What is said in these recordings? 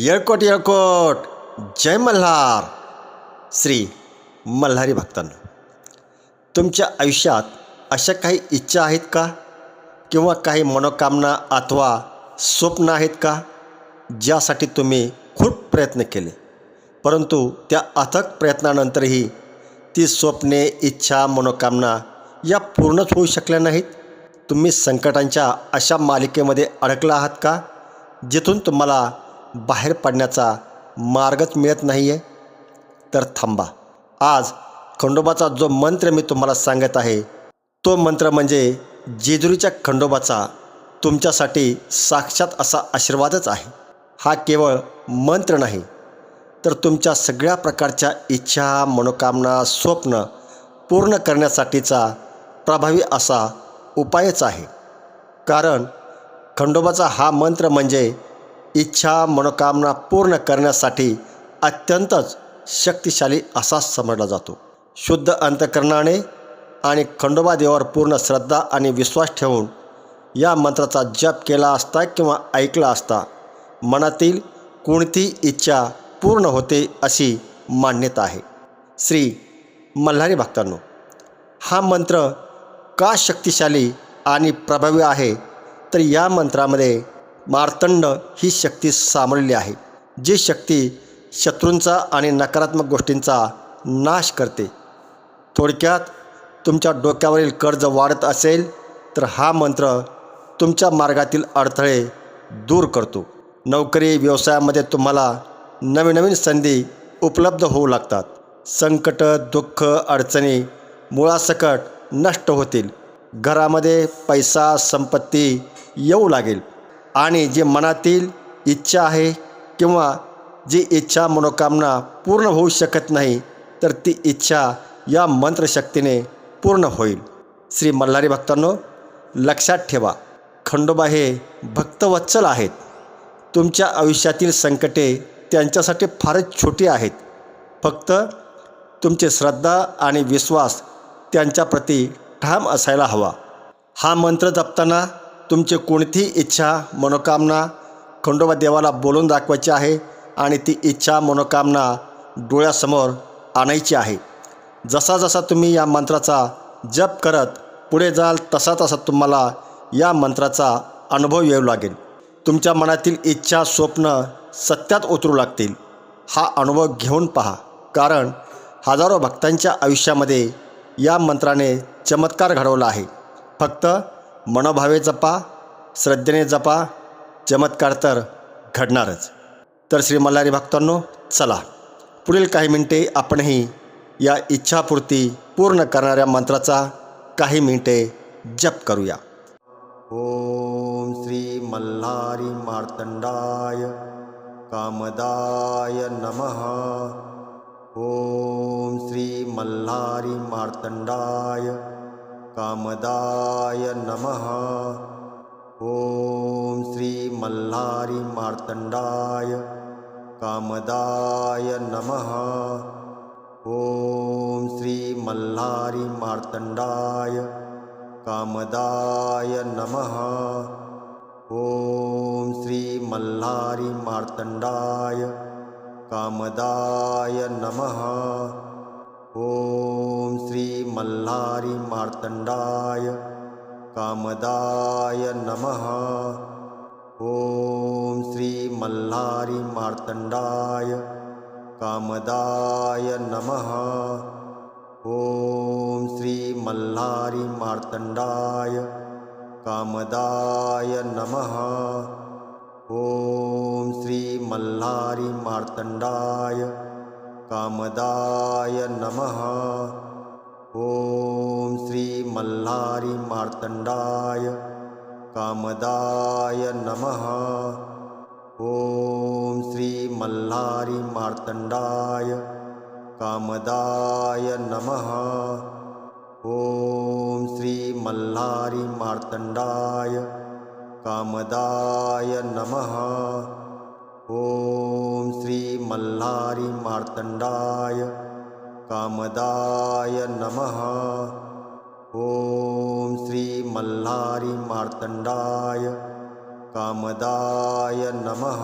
येळकोट येळकोट. जय मल्हार. श्री मल्हारी भक्तांनो, तुमच्या आयुष्यात अशा काही इच्छा आहेत का, किंवा काही मनोकामना अथवा स्वप्न आहेत का, ज्यासाठी तुम्ही खूप प्रयत्न केले, परंतु त्या अथक प्रयत्नानंतरही ती स्वप्ने, इच्छा, मनोकामना या पूर्णच होऊ शकल्या नाहीत? तुम्ही संकटांच्या अशा मालिकेमध्ये अडकला आहात का, जिथून तुम्हाला बाहेर पडण्याचा मार्गच मिळत नाही आहे? तर थांबा. आज खंडोबाचा जो मंत्र मी तुम्हाला सांगत आहे, तो मंत्र म्हणजे जेजुरीच्या खंडोबाचा तुमच्यासाठी साक्षात असा आशीर्वादच आहे. हा केवळ मंत्र नाही, तर तुमच्या सगळ्या प्रकारच्या इच्छा, मनोकामना, स्वप्न पूर्ण करण्यासाठीचा प्रभावी असा उपायच आहे. कारण खंडोबाचा हा मंत्र म्हणजे इच्छा, मनोकामना पूर्ण करण्यासाठी अत्यंतच शक्तिशाली असा समजला जातो. शुद्ध अंतकरणाने आणि खंडोबा देवावर पूर्ण श्रद्धा आणि विश्वास ठेवून या मंत्राचा जप केला असता किंवा ऐकला असता मनातील कोणतीही इच्छा पूर्ण होते अशी मान्यता आहे. श्री मल्हारी भक्तांनो, हा मंत्र का शक्तिशाली आणि प्रभावी आहे, तर या मंत्रामध्ये मार्तंड ही शक्ती सामावलेली आहे, जी शक्ती शत्रूंचा आणि नकारात्मक गोष्टींचा नाश करते. थोडक्यात, तुमच्या डोक्यावरील कर्ज वाढत असेल तर हा मंत्र तुमच्या मार्गातील अडथळे दूर करतो. नोकरी, व्यवसायामध्ये तुम्हाला नवीन नवीन संधी उपलब्ध होऊ लागतात. संकट, दुःख, अडचणी मुळासकट नष्ट होतील. घरामध्ये पैसा, संपत्ती येऊ लागेल. आणि जे मनातील इच्छा आहे किंवा जी इच्छा, मनोकामना पूर्ण होऊ शकत नाही, तर ती इच्छा या मंत्रशक्तीने पूर्ण होईल. श्री मल्हारी भक्तांनो, लक्षात ठेवा, खंडोबा हे भक्तवत्सल आहेत. तुमच्या आयुष्यातील संकटे त्यांच्यासाठी फारच छोटी आहेत. फक्त तुमची श्रद्धा आणि विश्वास त्यांच्याप्रती ठाम असायला हवा. हा मंत्र जपताना तुमची कोणतीही इच्छा, मनोकामना खंडोबा देवाला बोलून दाखवायची आहे आणि ती इच्छा, मनोकामना डोळ्यासमोर आणायची आहे. जसा जसा तुम्ही या मंत्राचा जप करत पुढे जाल, तसा तसा तुम्हाला या मंत्राचा अनुभव येऊ लागेल. तुमच्या मनातील इच्छा, स्वप्न सत्यात उतरू लागतील. हा अनुभव घेऊन पहा, कारण हजारो भक्तांच्या आयुष्यामध्ये या मंत्राने चमत्कार घडवला आहे. फक्त मनोभावे जपा, श्रद्धेने जपा, चमत्कार तर घडणारच. तर श्री मल्हारी भक्तांनो, चला पुढील काही मिनिटे आपणही या इच्छापूर्ती पूर्ण करणाऱ्या मंत्राचा काही मिनिटे जप करूया. ओम श्री मल्हारी मार्तंडाय कामदाय नमः. ओम श्री मल्हारी मार्तंडाय कामदाय नमः. ओम श्री मल्हारी मार्तंडाय कामदाय नमः. ओम श्री मल्हारी मार्तंडाय कामदाय नमः. ओम श्री मल्हारी मार्तंडाय कामदाय नमः. ओम श्री मल्हारी मार्तंडाय कामदाय नमः. ओम श्री मल्हारी मार्तंडाय कामदाय नमः. ओम श्री मल्हारी मार्तंडाय कामदाय नमः. ओम श्री मल्हारी मार्तंडाय कामदाय नमः. ओम श्री मल्हारी मार्तंडाय कामदाय नमः. ओम श्री मल्हारी मार्तंडाय कामदाय नमः. ओम श्री मल्हारी मार्तंडाय कामदाय नमः. ओम श्री मल्हारी मार्तंडाय कामदाय नमः. ओम श्री मल्हारी मार्तंडाय कामदाय नमः.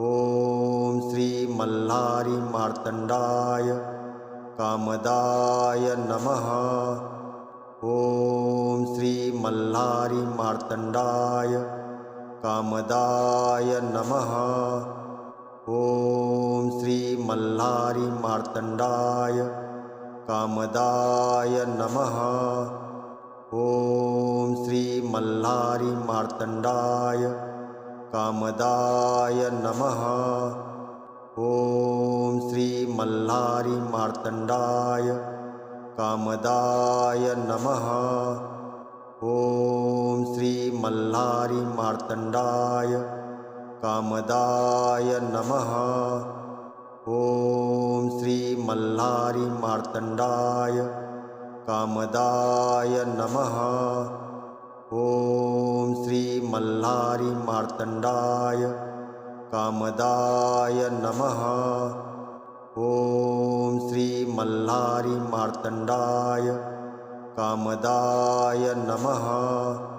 ओम श्री मल्हारी मार्तंडाय कामदाय नमः। ओम श्री मल्हारी मार्तंडाय कामदाय नमः। ओम श्री मल्हारी मार्तंडाय कामदाय नमः। ओम श्री मल्हारी मार्तंडाय कामदाय नमः। ओम श्री मल्हारी मार्तंडाय कामदाय नमः। ओम श्री मल्हारी मार्तंडाय कामदाय नमः। ओम श्री मल्हारी मार्तंडाय कामदाय नमः। ओम श्री मल्हारी मार्तंडाय कामदाय नमः। ओम श्री मल्हारी मार्तंडाय कामदाय नमः।